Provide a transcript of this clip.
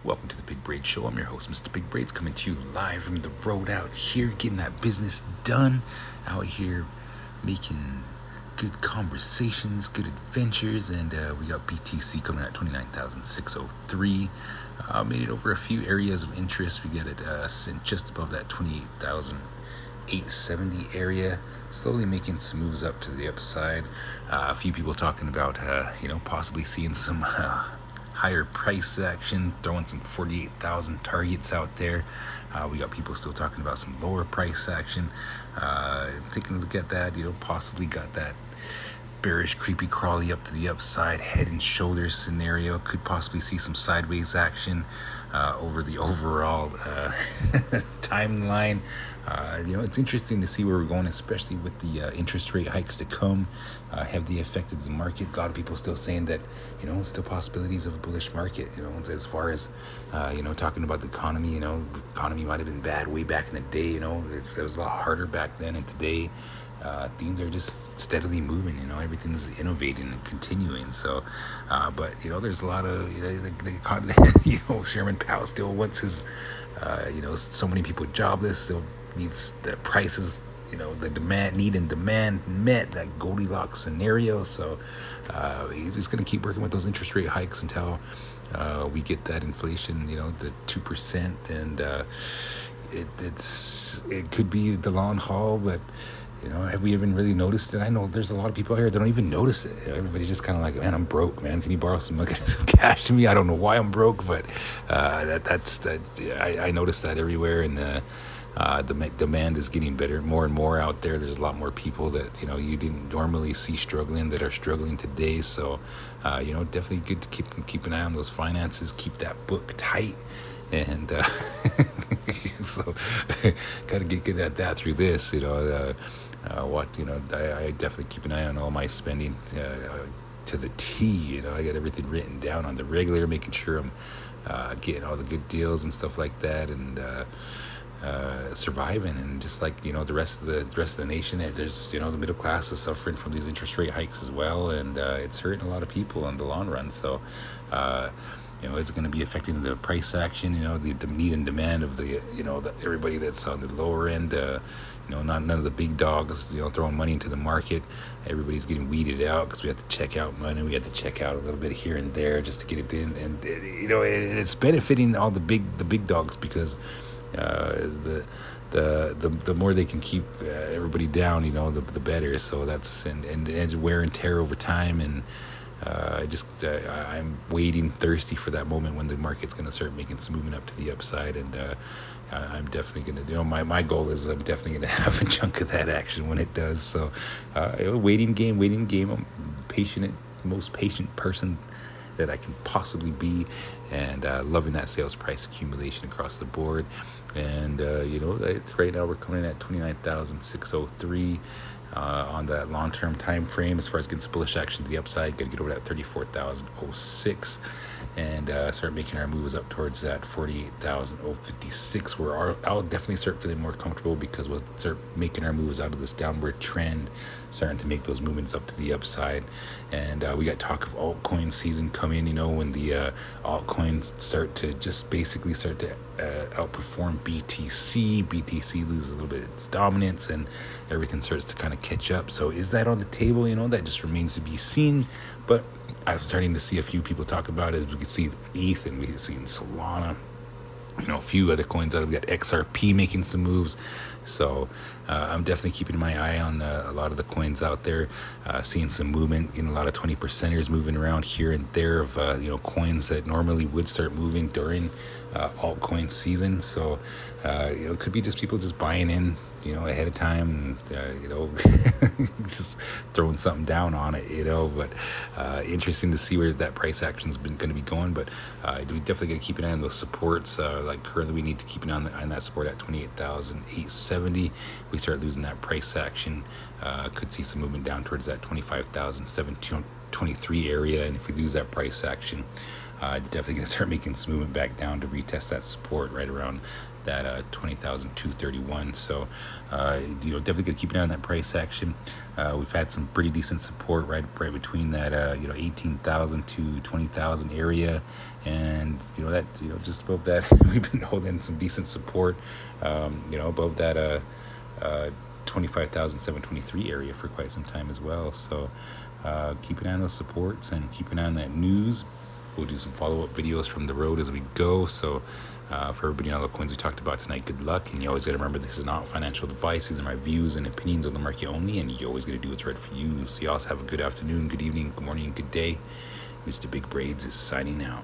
Welcome to the Big Braid Show. I'm your host, Mr. Big Braids, coming to you live from the road out here, getting that business done, out here making good conversations, good adventures, and we got BTC coming at 29,603. Made it over a few areas of interest. We get it just above that 28,870 area, slowly making some moves up to the upside. A few people talking about, possibly seeing some higher price action, throwing some 48,000 targets out there. We got people still talking about some lower price action. Taking a look at that, possibly got that bearish creepy crawly up to the upside head and shoulders scenario. Could possibly see some sideways action over the overall timeline. It's interesting to see where we're going, especially with the interest rate hikes to come. Have they affected the market? A lot of people still saying that, still possibilities of a bullish market, as far as, talking about the economy, economy might have been bad way back in the day, it was a lot harder back then, and today, things are just steadily moving, everything's innovating and continuing. So, but, there's a lot of, Chairman Powell still wants his, so many people jobless, still needs the prices, the need and demand met, that Goldilocks scenario. So he's just going to keep working with those interest rate hikes until we get that inflation, the 2%. And it could be the long haul, but have we even really noticed it? I know there's a lot of people here that don't even notice it. Everybody's just kind of like, man, I'm broke, man. Can you borrow some cash to me? I don't know why I'm broke, but I noticed that everywhere. And the demand is getting better, more and more out there. There's a lot more people that you didn't normally see struggling that are struggling today. So definitely good to keep an eye on those finances, keep that book tight, and so gotta get good at that through this. I definitely keep an eye on all my spending to the T. I got everything written down on the regular, making sure I'm getting all the good deals and stuff like that, and surviving. And just like the rest of the nation, there's the middle class is suffering from these interest rate hikes as well, and it's hurting a lot of people in the long run. So it's going to be affecting the price action, the need and demand of everybody that's on the lower end, none of the big dogs, throwing money into the market. Everybody's getting weeded out because we have to check out money. We have to check out a little bit here and there just to get it in. And, it's benefiting all the big dogs because the more they can keep everybody down, the better. So that's and wear and tear over time. And I'm waiting thirsty for that moment when the market's going to start making some movement up to the upside. And I'm definitely going to, my goal is I'm definitely going to have a chunk of that action when it does. So waiting game. I'm patient, the most patient person that I can possibly be, and loving that sales price accumulation across the board. And it's right now we're coming in at 29,603 on that long-term time frame. As far as getting some bullish action to the upside, got to get over that 34,006 and start making our moves up towards that 48,056, where I'll definitely start feeling more comfortable because we'll start making our moves out of this downward trend, starting to make those movements up to the upside. And we got talk of altcoin season coming, when the altcoins start to outperform BTC. BTC loses a little bit of its dominance and everything starts to kind of catch up. So is that on the table? That just remains to be seen. But I'm starting to see a few people talk about it. We can see ETH, and we can see Solana, a few other coins out. We got XRP making some moves. So I'm definitely keeping my eye on a lot of the coins out there, seeing some movement, getting a lot of 20%ers moving around here and there of coins that normally would start moving during altcoin season. So it could be just people just buying in ahead of time, and just throwing something down on it, but interesting to see where that price action's been going to be going. But we definitely got to keep an eye on those supports. Like currently we need to keep an eye on that support at 28,870. We start losing that price action, could see some movement down towards that 25,723 area. And if we lose that price action, Definitely going to start making this movement back down to retest that support right around that 20,231. So definitely going to keep an eye on that price action. We've had some pretty decent support right between that 18,000 to 20,000 area, and that just above that we've been holding some decent support above that 25,723 area for quite some time as well. So keep an eye on those supports and keep an eye on that news. We'll do some follow-up videos from the road as we go. So for everybody on all the coins we talked about tonight, good luck. And you always got to remember, this is not financial advice. These are my views and opinions on the market only, and you always got to do what's right for you. So you also have a good afternoon, good evening, good morning, good day. Mr. Big Braids is signing out.